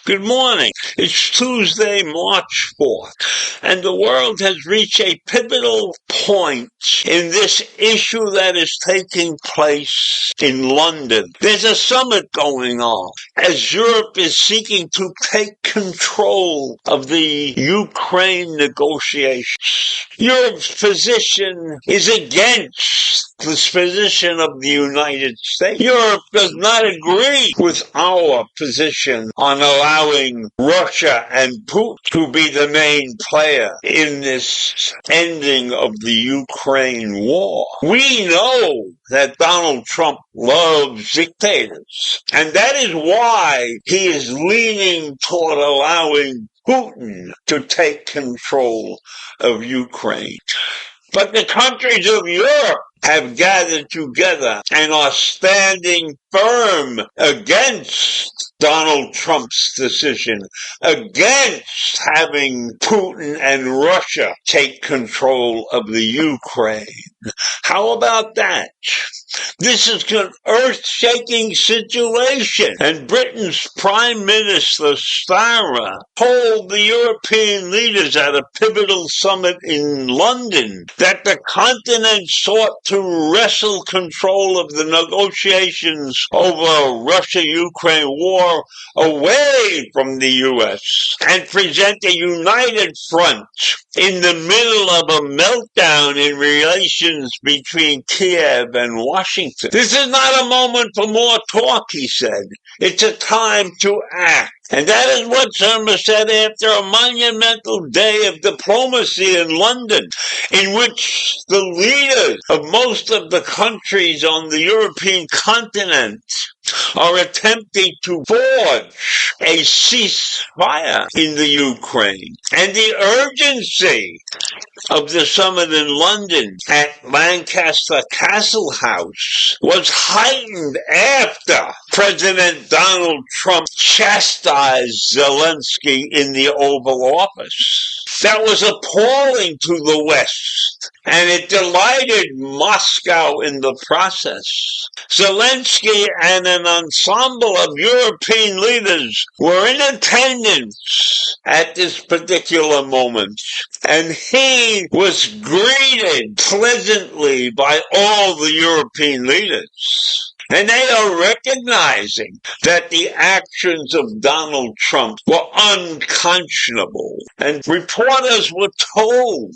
Good morning. It's Tuesday, March 4th, and the world has reached a pivotal point in this issue that is taking place in London. There's a summit going on as Europe is seeking to take control of the Ukraine negotiations. Europe's position is against this position of the United States. Europe does not agree with our position on allowing Russia and Putin to be the main player in this ending of the Ukraine war. We know that Donald Trump loves dictators, and that is why he is leaning toward allowing Putin to take control of Ukraine. But the countries of Europe have gathered together and are standing firm against Donald Trump's decision, against having Putin and Russia take control of the Ukraine. How about that? This is an earth-shaking situation, and Britain's Prime Minister Starmer told the European leaders at a pivotal summit in London that the continent sought to wrestle control of the negotiations over Russia-Ukraine war away from the U.S. and present a united front in the middle of a meltdown in relations between Kiev and Washington. This is not a moment for more talk, he said. It's a time to act. And that is what Starmer said after a monumental day of diplomacy in London, in which the leaders of most of the countries on the European continent are attempting to forge a ceasefire in the Ukraine. And the urgency of the summit in London at Lancaster Castle House was heightened after President Donald Trump chastised Zelensky in the Oval Office. That was appalling to the West, and it delighted Moscow in the process. Zelensky and an ensemble of European leaders were in attendance at this particular moment, and he was greeted pleasantly by all the European leaders. And they are recognizing that the actions of Donald Trump were unconscionable. And reporters were told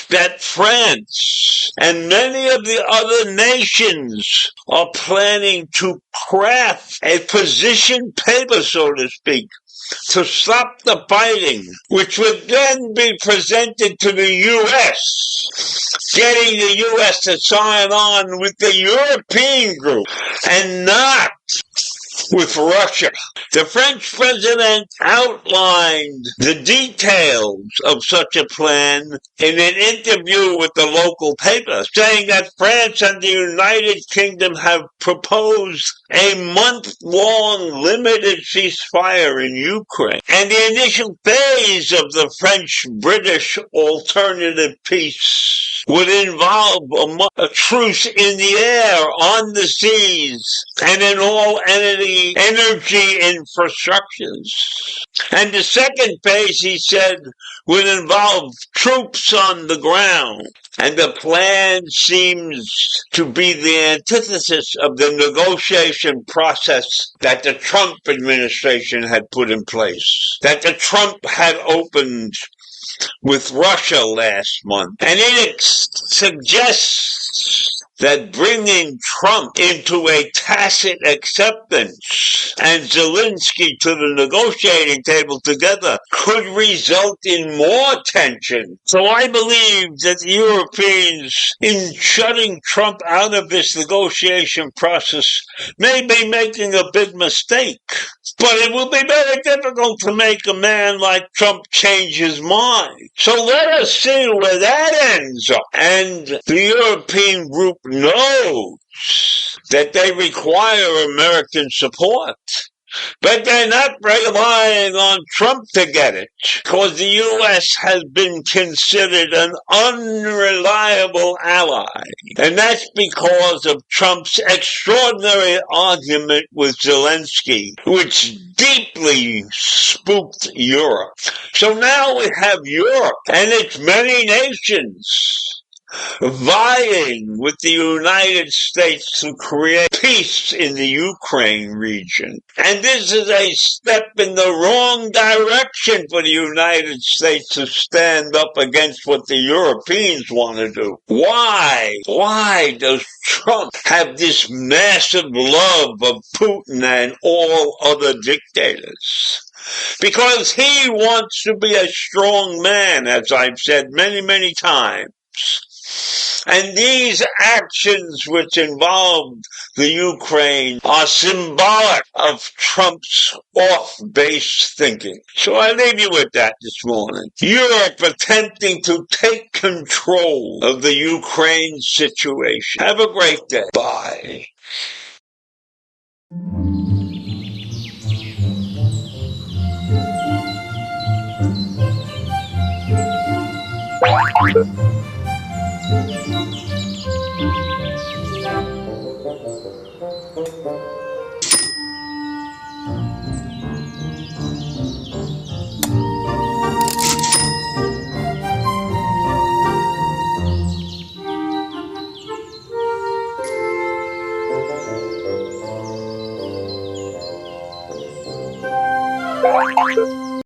that France and many of the other nations are planning to craft a position paper, so to speak, to stop the fighting, which would then be presented to the U.S., getting the U.S. to sign on with the European group and not with Russia. The French president outlined the details of such a plan in an interview with the local paper, saying that France and the United Kingdom have proposed a month-long limited ceasefire in Ukraine. And the initial phase of the French-British alternative peace would involve a truce in the air, on the seas, and in all energy infrastructures. And the second phase, he said, would involve troops on the ground. And the plan seems to be the antithesis of the negotiation process that the Trump administration had put in place, that the Trump had opened with Russia last month. And it suggests that bringing Trump into a tacit acceptance and Zelensky to the negotiating table together could result in more tension. So I believe that the Europeans, in shutting Trump out of this negotiation process, may be making a big mistake. But it will be very difficult to make a man like Trump change his mind. So let us see where that ends up. And the European group knows that they require American support. But they're not relying on Trump to get it, because the U.S. has been considered an unreliable ally. And that's because of Trump's extraordinary argument with Zelensky, which deeply spooked Europe. So now we have Europe and its many nations vying with the United States to create peace in the Ukraine region. And this is a step in the wrong direction for the United States to stand up against what the Europeans want to do. Why? Why does Trump have this massive love of Putin and all other dictators? Because he wants to be a strong man, as I've said many, many times. And these actions which involved the Ukraine are symbolic of Trump's off-base thinking. So I leave you with that this morning. Europe attempting to take control of the Ukraine situation. Have a great day. Bye.